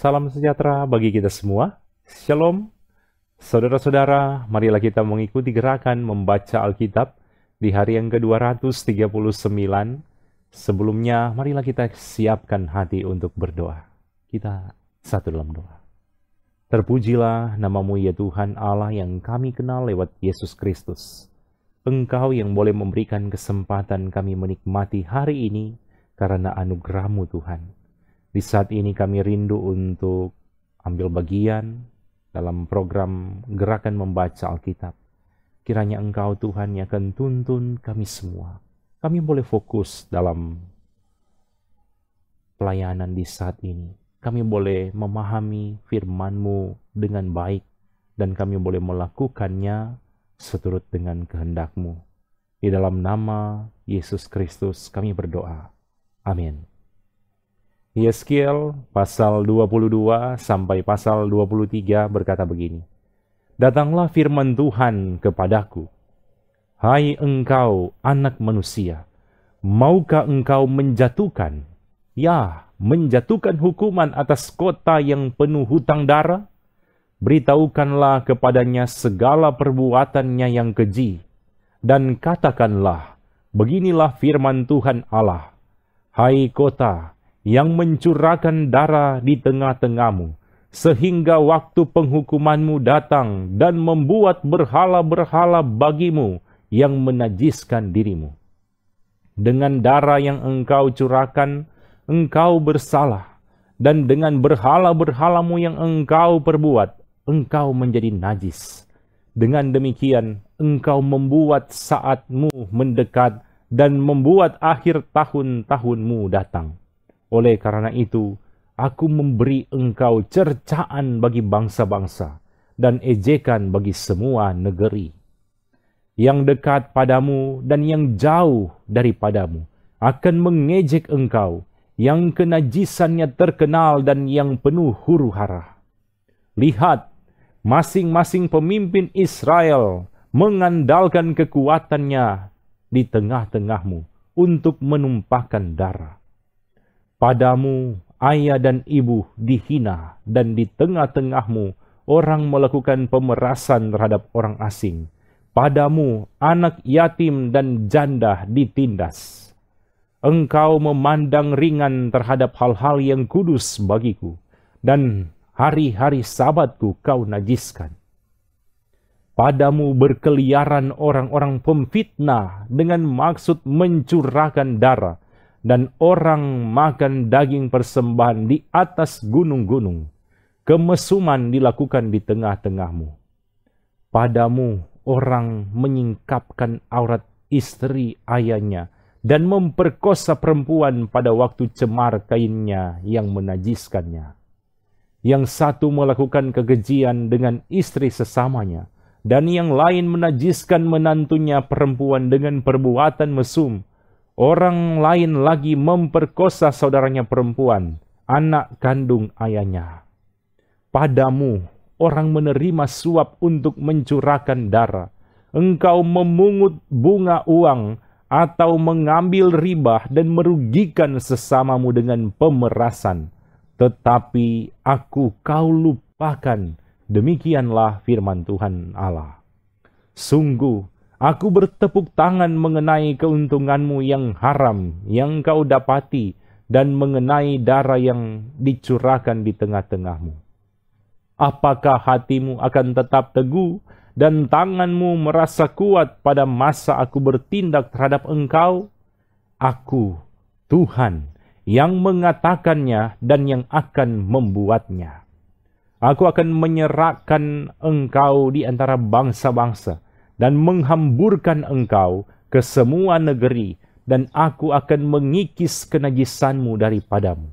Salam sejahtera bagi kita semua. Shalom. Saudara-saudara, marilah kita mengikuti gerakan membaca Alkitab di hari yang ke-239. Sebelumnya, marilah kita siapkan hati untuk berdoa. Kita satu dalam doa. Terpujilah namamu ya Tuhan Allah yang kami kenal lewat Yesus Kristus. Engkau yang boleh memberikan kesempatan kami menikmati hari ini karena anugerah-Mu Tuhan. Di saat ini kami rindu untuk ambil bagian dalam program gerakan membaca Alkitab. Kiranya Engkau Tuhan yang akan tuntun kami semua. Kami boleh fokus dalam pelayanan di saat ini. Kami boleh memahami firman-Mu dengan baik dan kami boleh melakukannya seturut dengan kehendak-Mu. Di dalam nama Yesus Kristus kami berdoa. Amin. Yeskiel pasal 22 sampai pasal 23 berkata begini. Datanglah firman Tuhan kepadaku. Hai engkau anak manusia, maukah engkau menjatuhkan, menjatuhkan hukuman atas kota yang penuh hutang dara? Beritahukanlah kepadanya segala perbuatannya yang keji, dan katakanlah, beginilah firman Tuhan Allah. Hai kota yang mencurahkan darah di tengah-tengahmu, sehingga waktu penghukumanmu datang dan membuat berhala-berhala bagimu yang menajiskan dirimu. Dengan darah yang engkau curahkan, engkau bersalah, dan dengan berhala-berhalamu yang engkau perbuat, engkau menjadi najis. Dengan demikian, engkau membuat saatmu mendekat dan membuat akhir tahun-tahunmu datang. Oleh karena itu, aku memberi engkau cercaan bagi bangsa-bangsa dan ejekan bagi semua negeri. Yang dekat padamu dan yang jauh daripadamu akan mengejek engkau, yang kenajisannya terkenal dan yang penuh huru-hara. Lihat, masing-masing pemimpin Israel mengandalkan kekuatannya di tengah-tengahmu untuk menumpahkan darah. Padamu ayah dan ibu dihina, dan di tengah-tengahmu orang melakukan pemerasan terhadap orang asing. Padamu anak yatim dan janda ditindas. Engkau memandang ringan terhadap hal-hal yang kudus bagiku, dan hari-hari sabatku kau najiskan. Padamu berkeliaran orang-orang pemfitnah dengan maksud mencurahkan darah, dan orang makan daging persembahan di atas gunung-gunung. Kemesuman dilakukan di tengah-tengahmu. Padamu orang menyingkapkan aurat istri ayahnya dan memperkosa perempuan pada waktu cemar kainnya yang menajiskannya. Yang satu melakukan kekejian dengan istri sesamanya, dan yang lain menajiskan menantunya perempuan dengan perbuatan mesum. Orang lain lagi memperkosa saudaranya perempuan, anak kandung ayahnya. Padamu orang menerima suap untuk mencurahkan darah. Engkau memungut bunga uang atau mengambil riba dan merugikan sesamamu dengan pemerasan. Tetapi aku kau lupakan. Demikianlah firman Tuhan Allah. Sungguh, aku bertepuk tangan mengenai keuntunganmu yang haram yang kau dapati dan mengenai darah yang dicurahkan di tengah-tengahmu. Apakah hatimu akan tetap teguh dan tanganmu merasa kuat pada masa aku bertindak terhadap engkau? Aku, Tuhan, yang mengatakannya dan yang akan membuatnya. Aku akan menyerahkan engkau di antara bangsa-bangsa dan menghamburkan engkau ke semua negeri, dan aku akan mengikis kenajisanmu daripadamu.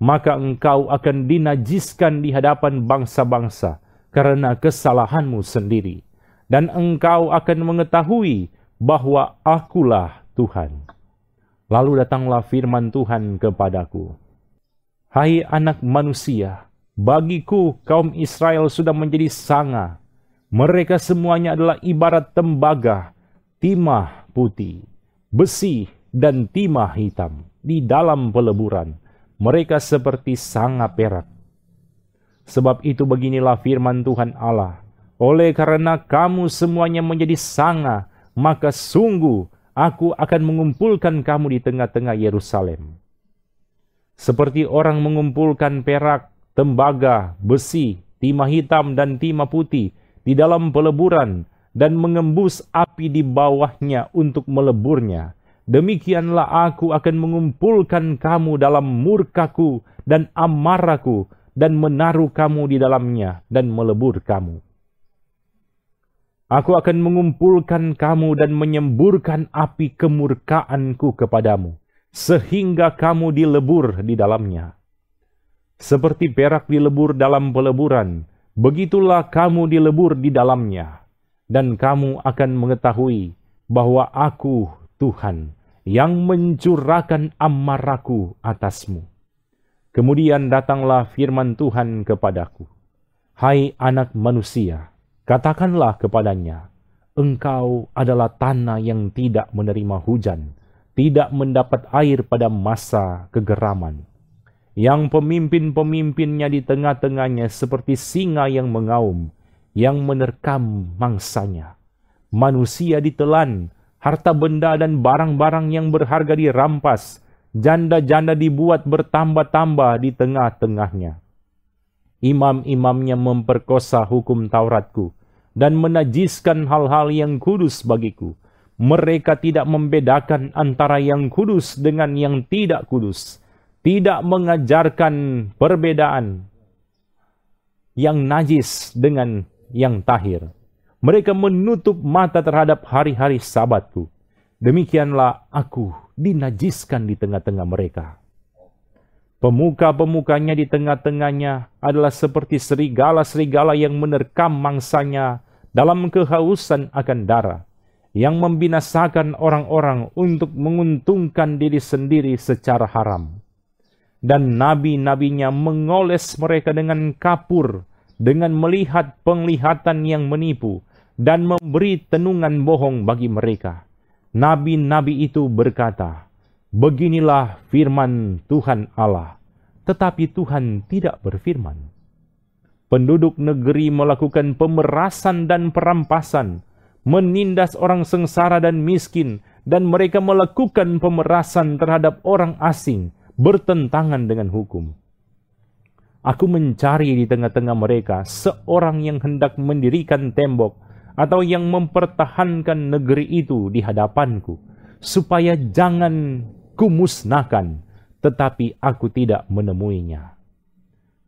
Maka engkau akan dinajiskan di hadapan bangsa-bangsa karena kesalahanmu sendiri, dan engkau akan mengetahui bahwa akulah Tuhan. Lalu datanglah firman Tuhan kepadaku. Hai anak manusia, bagiku kaum Israel sudah menjadi sanga. Mereka semuanya adalah ibarat tembaga, timah putih, besi, dan timah hitam di dalam peleburan. mereka seperti sanga perak. Sebab itu beginilah firman Tuhan Allah, oleh karena kamu semuanya menjadi sanga, maka sungguh aku akan mengumpulkan kamu di tengah-tengah Yerusalem. Seperti orang mengumpulkan perak, tembaga, besi, timah hitam dan timah putih di dalam peleburan dan mengembus api di bawahnya untuk meleburnya, demikianlah aku akan mengumpulkan kamu dalam murkaku dan amarahku dan menaruh kamu di dalamnya dan melebur kamu. Aku akan mengumpulkan kamu dan menyemburkan api kemurkaanku kepadamu, sehingga kamu dilebur di dalamnya. Seperti perak dilebur dalam peleburan, begitulah kamu dilebur di dalamnya. Dan kamu akan mengetahui bahwa aku, Tuhan, yang mencurahkan amarahku atasmu. Kemudian datanglah firman Tuhan kepadaku. Hai anak manusia, katakanlah kepadanya, engkau adalah tanah yang tidak menerima hujan, tidak mendapat air pada masa kegeraman, yang pemimpin-pemimpinnya di tengah-tengahnya seperti singa yang mengaum, yang menerkam mangsanya. Manusia ditelan, harta benda dan barang-barang yang berharga dirampas, janda-janda dibuat bertambah-tambah di tengah-tengahnya. Imam-imamnya memperkosa hukum Tauratku dan menajiskan hal-hal yang kudus bagiku. Mereka tidak membedakan antara yang kudus dengan yang tidak kudus, tidak mengajarkan perbedaan yang najis dengan yang tahir. Mereka menutup mata terhadap hari-hari Sabatku. Demikianlah aku dinajiskan di tengah-tengah mereka. Pemuka-pemukanya di tengah-tengahnya adalah seperti serigala-serigala yang menerkam mangsanya dalam kehausan akan darah, yang membinasakan orang-orang untuk menguntungkan diri sendiri secara haram. Dan nabi-nabinya mengoles mereka dengan kapur, dengan melihat penglihatan yang menipu, dan memberi tenungan bohong bagi mereka. Nabi-nabi itu berkata, beginilah firman Tuhan Allah, tetapi Tuhan tidak berfirman. Penduduk negeri melakukan pemerasan dan perampasan, menindas orang sengsara dan miskin, dan mereka melakukan pemerasan terhadap orang asing, bertentangan dengan hukum. Aku mencari di tengah-tengah mereka seorang yang hendak mendirikan tembok, atau yang mempertahankan negeri itu di hadapanku, supaya jangan kumusnahkan, tetapi aku tidak menemuinya.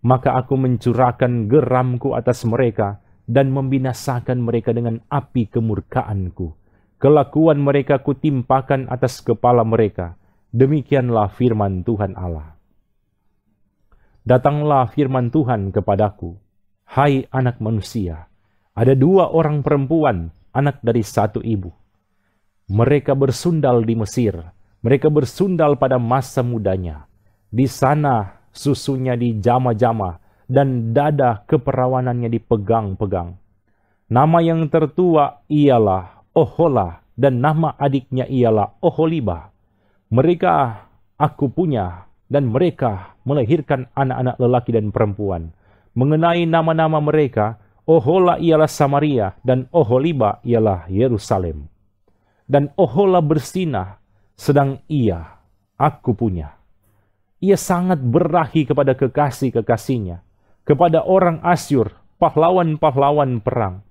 Maka aku mencurahkan geramku atas mereka, dan membinasakan mereka dengan api kemurkaanku. Kelakuan mereka kutimpakan atas kepala mereka. Demikianlah firman Tuhan Allah. Datanglah firman Tuhan kepadaku, hai anak manusia, ada 2 orang perempuan, anak dari 1 ibu. Mereka bersundal di Mesir, mereka bersundal pada masa mudanya. Di sana susunya dijama-jama, dan dada keperawanannya dipegang-pegang. Nama yang tertua ialah Ohola, dan nama adiknya ialah Oholiba. Mereka aku punya, dan mereka melahirkan anak-anak lelaki dan perempuan. Mengenai nama-nama mereka, Ohola ialah Samaria, dan Oholiba ialah Yerusalem. Dan Ohola bersinah, sedang ia, aku punya. Ia sangat berahi kepada kekasih-kekasihnya, kepada orang Asyur, pahlawan-pahlawan perang.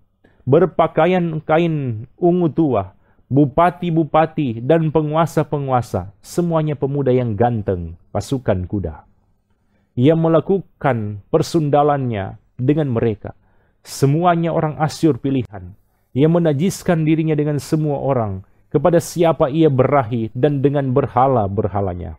Berpakaian kain ungu tua, bupati-bupati dan penguasa-penguasa, semuanya pemuda yang ganteng, pasukan kuda. Ia melakukan persundalannya dengan mereka. Semuanya orang Asyur pilihan. Ia menajiskan dirinya dengan semua orang, kepada siapa ia berahi dan dengan berhala-berhalanya.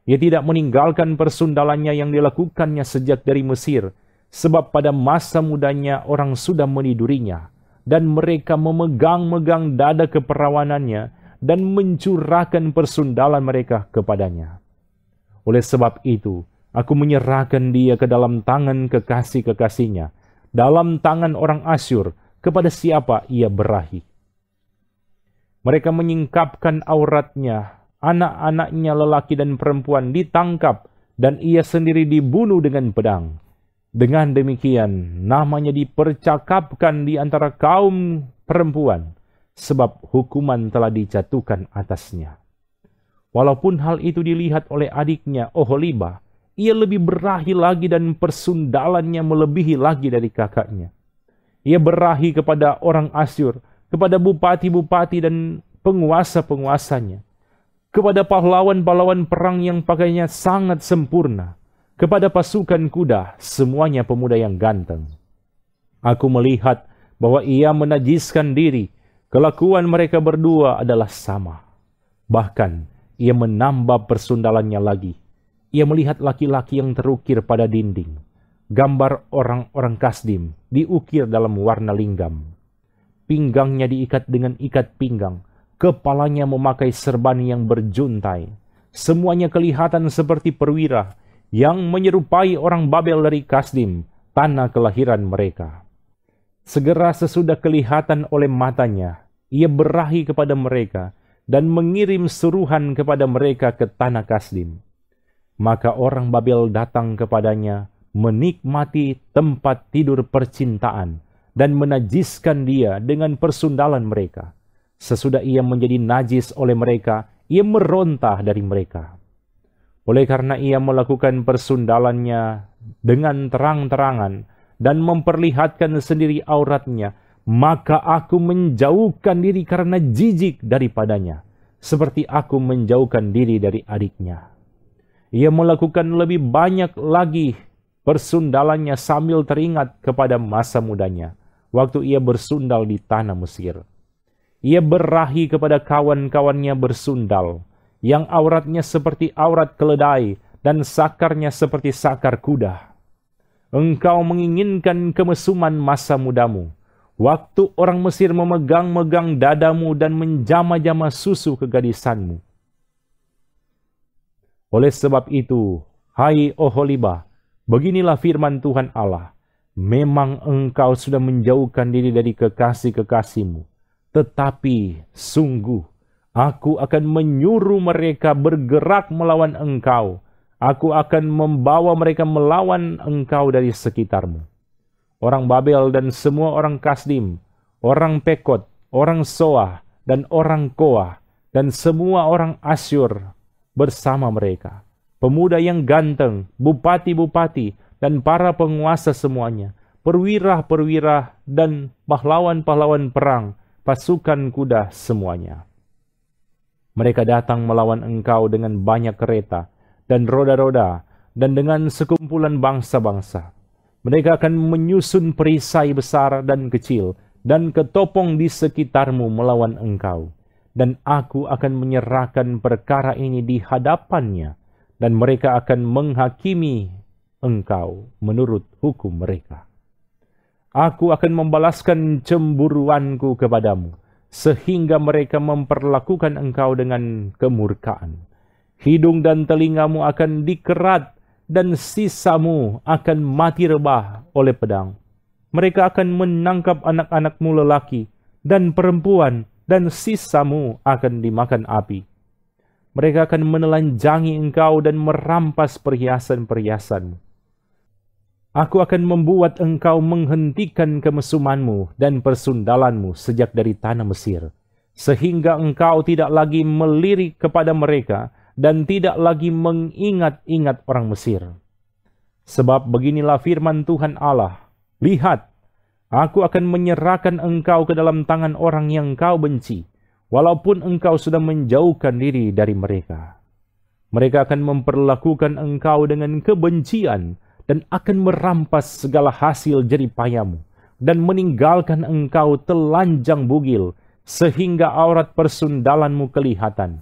Ia tidak meninggalkan persundalannya yang dilakukannya sejak dari Mesir, sebab pada masa mudanya orang sudah menidurinya, dan mereka memegang-megang dada keperawanannya dan mencurahkan persundalan mereka kepadanya. Oleh sebab itu, aku menyerahkan dia ke dalam tangan kekasih-kekasihnya, dalam tangan orang Asyur, kepada siapa ia berahi. Mereka menyingkapkan auratnya, anak-anaknya lelaki dan perempuan ditangkap dan ia sendiri dibunuh dengan pedang. Dengan demikian, namanya dipercakapkan di antara kaum perempuan, sebab hukuman telah dijatuhkan atasnya. Walaupun hal itu dilihat oleh adiknya Oholiba, ia lebih berahi lagi dan persundalannya melebihi lagi dari kakaknya. Ia berahi kepada orang Asyur, kepada bupati-bupati dan penguasa-penguasanya, kepada pahlawan-pahlawan perang yang pakaiannya sangat sempurna, kepada pasukan kuda, semuanya pemuda yang ganteng. Aku melihat bahwa ia menajiskan diri, kelakuan mereka berdua adalah sama. Bahkan, ia menambah persundalannya lagi. Ia melihat laki-laki yang terukir pada dinding. Gambar orang-orang Kasdim diukir dalam warna linggam. Pinggangnya diikat dengan ikat pinggang. Kepalanya memakai serban yang berjuntai. Semuanya kelihatan seperti perwira yang menyerupai orang Babel dari Kasdim, tanah kelahiran mereka. Segera sesudah kelihatan oleh matanya, ia berahi kepada mereka dan mengirim suruhan kepada mereka ke tanah Kasdim. Maka orang Babel datang kepadanya, menikmati tempat tidur percintaan, dan menajiskan dia dengan persundalan mereka. Sesudah ia menjadi najis oleh mereka, ia merontah dari mereka. Oleh karena ia melakukan persundalannya dengan terang-terangan dan memperlihatkan sendiri auratnya, maka aku menjauhkan diri karena jijik daripadanya, seperti aku menjauhkan diri dari adiknya. Ia melakukan lebih banyak lagi persundalannya sambil teringat kepada masa mudanya, waktu ia bersundal di tanah Mesir. Ia berahi kepada kawan-kawannya bersundal, yang auratnya seperti aurat keledai dan sakarnya seperti sakar kuda. Engkau menginginkan kemesuman masa mudamu, waktu orang Mesir memegang-megang dadamu dan menjama-jama susu kegadisanmu. Oleh sebab itu, hai Oholiba, beginilah firman Tuhan Allah, memang engkau sudah menjauhkan diri dari kekasih-kekasihmu, tetapi sungguh aku akan menyuruh mereka bergerak melawan engkau. Aku akan membawa mereka melawan engkau dari sekitarmu. Orang Babel dan semua orang Kasdim, orang Pekod, orang Soah, dan orang Koah, dan semua orang Asyur bersama mereka. Pemuda yang ganteng, bupati-bupati, dan para penguasa semuanya, perwira-perwira, dan pahlawan-pahlawan perang, pasukan kuda semuanya. Mereka datang melawan engkau dengan banyak kereta dan roda-roda, dan dengan sekumpulan bangsa-bangsa. Mereka akan menyusun perisai besar dan kecil, dan ketopong di sekitarmu melawan engkau. Dan aku akan menyerahkan perkara ini di hadapannya, dan mereka akan menghakimi engkau menurut hukum mereka. Aku akan membalaskan cemburuanku kepadamu, sehingga mereka memperlakukan engkau dengan kemurkaan. Hidung dan telingamu akan dikerat, dan sisamu akan mati rebah oleh pedang. Mereka akan menangkap anak-anakmu lelaki dan perempuan, dan sisamu akan dimakan api. Mereka akan menelanjangi engkau dan merampas perhiasan-perhiasanmu. Aku akan membuat engkau menghentikan kemesumanmu dan persundalanmu sejak dari tanah Mesir, sehingga engkau tidak lagi melirik kepada mereka dan tidak lagi mengingat-ingat orang Mesir. Sebab beginilah firman Tuhan Allah, lihat, aku akan menyerahkan engkau ke dalam tangan orang yang engkau benci, walaupun engkau sudah menjauhkan diri dari mereka. Mereka akan memperlakukan engkau dengan kebencian, dan akan merampas segala hasil jeripayamu, dan meninggalkan engkau telanjang bugil, sehingga aurat persundalanmu kelihatan.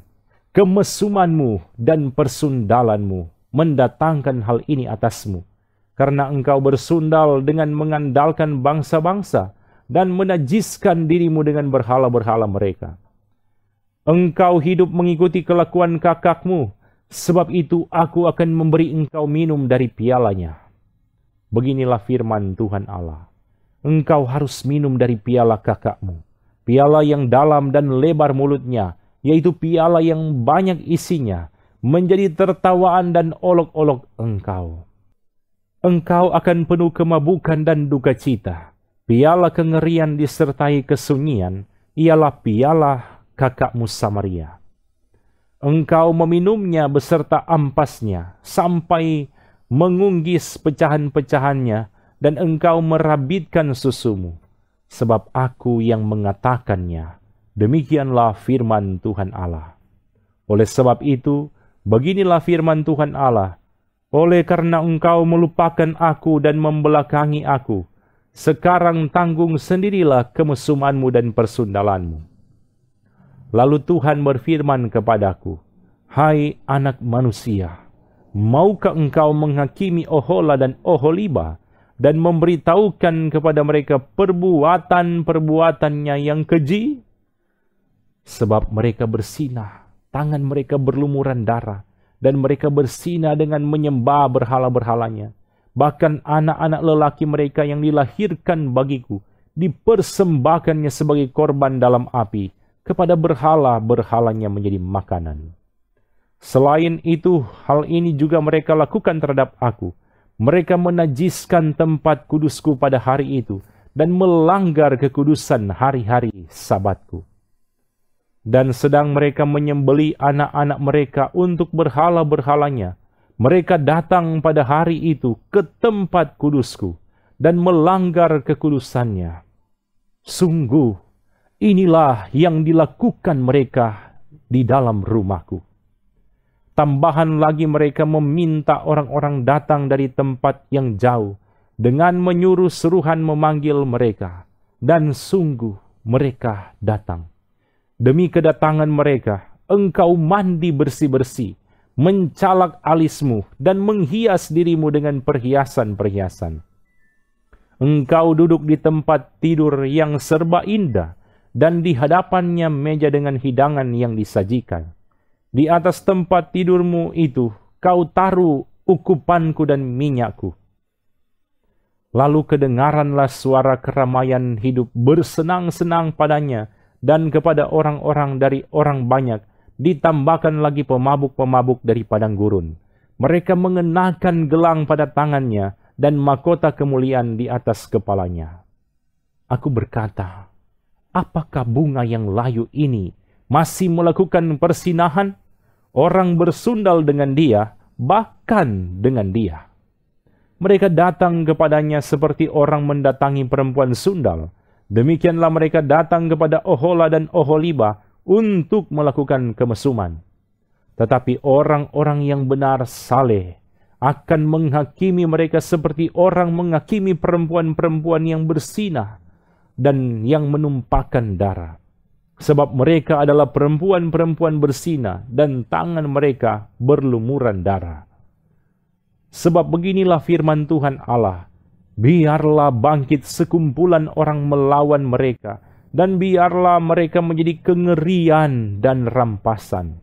Kemesumanmu dan persundalanmu mendatangkan hal ini atasmu, karena engkau bersundal dengan mengandalkan bangsa-bangsa, dan menajiskan dirimu dengan berhala-berhala mereka. Engkau hidup mengikuti kelakuan kakakmu, sebab itu aku akan memberi engkau minum dari pialanya. Beginilah firman Tuhan Allah. Engkau harus minum dari piala kakakmu, piala yang dalam dan lebar mulutnya, yaitu piala yang banyak isinya, menjadi tertawaan dan olok-olok engkau. Engkau akan penuh kemabukan dan duka cita. Piala kengerian disertai kesunyian, ialah piala kakakmu Samaria. Engkau meminumnya beserta ampasnya, sampai mengunggis pecahan-pecahannya, dan engkau merabitkan susumu. Sebab aku yang mengatakannya, demikianlah firman Tuhan Allah. Oleh sebab itu, beginilah firman Tuhan Allah, oleh karena engkau melupakan aku dan membelakangi aku, sekarang tanggung sendirilah kemesumanmu dan persundalanmu. Lalu Tuhan berfirman kepadaku, hai anak manusia, maukah engkau menghakimi Ohola dan Oholiba, dan memberitahukan kepada mereka perbuatan-perbuatannya yang keji? Sebab mereka bersinah, tangan mereka berlumuran darah, dan mereka bersinah dengan menyembah berhala-berhalanya. Bahkan anak-anak lelaki mereka yang dilahirkan bagiku, dipersembahkannya sebagai korban dalam api, kepada berhala-berhalanya menjadi makanan. Selain itu, hal ini juga mereka lakukan terhadap aku. Mereka menajiskan tempat kudusku pada hari itu, dan melanggar kekudusan hari-hari Sabatku. Dan sedang mereka menyembelih anak-anak mereka untuk berhala-berhalanya, mereka datang pada hari itu ke tempat kudusku dan melanggar kekudusannya. Sungguh, inilah yang dilakukan mereka di dalam rumahku. Tambahan lagi mereka meminta orang-orang datang dari tempat yang jauh dengan menyuruh seruhan memanggil mereka. Dan sungguh mereka datang. Demi kedatangan mereka, engkau mandi bersih-bersih, mencalak alismu, dan menghias dirimu dengan perhiasan-perhiasan. Engkau duduk di tempat tidur yang serba indah, dan di hadapannya meja dengan hidangan yang disajikan. Di atas tempat tidurmu itu, kau taruh ukupanku dan minyakku. Lalu kedengaranlah suara keramaian hidup bersenang-senang padanya, dan kepada orang-orang dari orang banyak, ditambahkan lagi pemabuk-pemabuk dari padang gurun. Mereka mengenakan gelang pada tangannya, dan mahkota kemuliaan di atas kepalanya. Aku berkata, apakah bunga yang layu ini masih melakukan persinahan? Orang bersundal dengan dia, bahkan dengan dia. Mereka datang kepadanya seperti orang mendatangi perempuan sundal. Demikianlah mereka datang kepada Ohola dan Oholiba untuk melakukan kemesuman. Tetapi orang-orang yang benar saleh akan menghakimi mereka seperti orang menghakimi perempuan-perempuan yang bersinah dan yang menumpahkan darah. Sebab mereka adalah perempuan-perempuan bersinah dan tangan mereka berlumuran darah. Sebab beginilah firman Tuhan Allah, biarlah bangkit sekumpulan orang melawan mereka, dan biarlah mereka menjadi kengerian dan rampasan.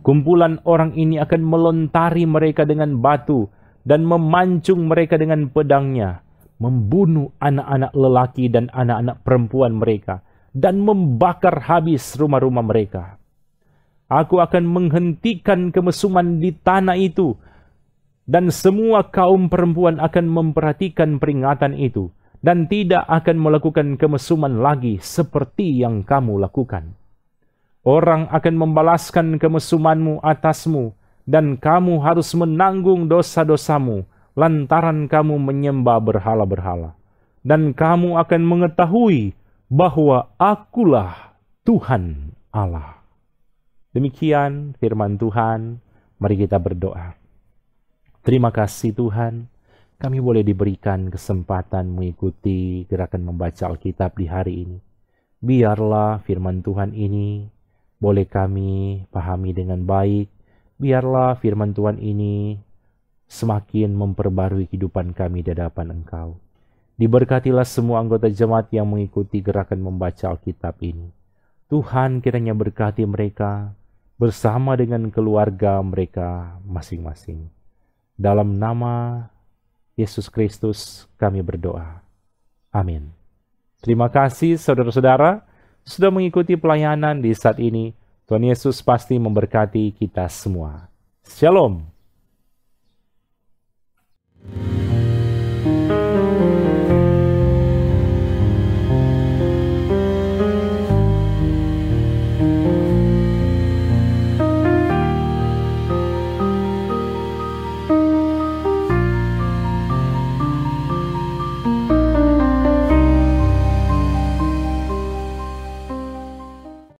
Kumpulan orang ini akan melontari mereka dengan batu, dan memancung mereka dengan pedangnya, membunuh anak-anak lelaki dan anak-anak perempuan mereka, dan membakar habis rumah-rumah mereka. Aku akan menghentikan kemesuman di tanah itu, dan semua kaum perempuan akan memperhatikan peringatan itu, dan tidak akan melakukan kemesuman lagi seperti yang kamu lakukan. Orang akan membalaskan kemesumanmu atasmu, dan kamu harus menanggung dosa-dosamu, lantaran kamu menyembah berhala-berhala. Dan kamu akan mengetahui bahwa akulah Tuhan Allah. Demikian firman Tuhan, mari kita berdoa. Terima kasih Tuhan, kami boleh diberikan kesempatan mengikuti gerakan membaca Alkitab di hari ini. Biarlah firman Tuhan ini boleh kami pahami dengan baik. Biarlah firman Tuhan ini semakin memperbarui kehidupan kami di hadapan Engkau. Diberkatilah semua anggota jemaat yang mengikuti gerakan membaca Alkitab ini. Tuhan kiranya berkati mereka bersama dengan keluarga mereka masing-masing. Dalam nama Yesus Kristus kami berdoa. Amin. Terima kasih saudara-saudara sudah mengikuti pelayanan di saat ini. Tuhan Yesus pasti memberkati kita semua. Shalom.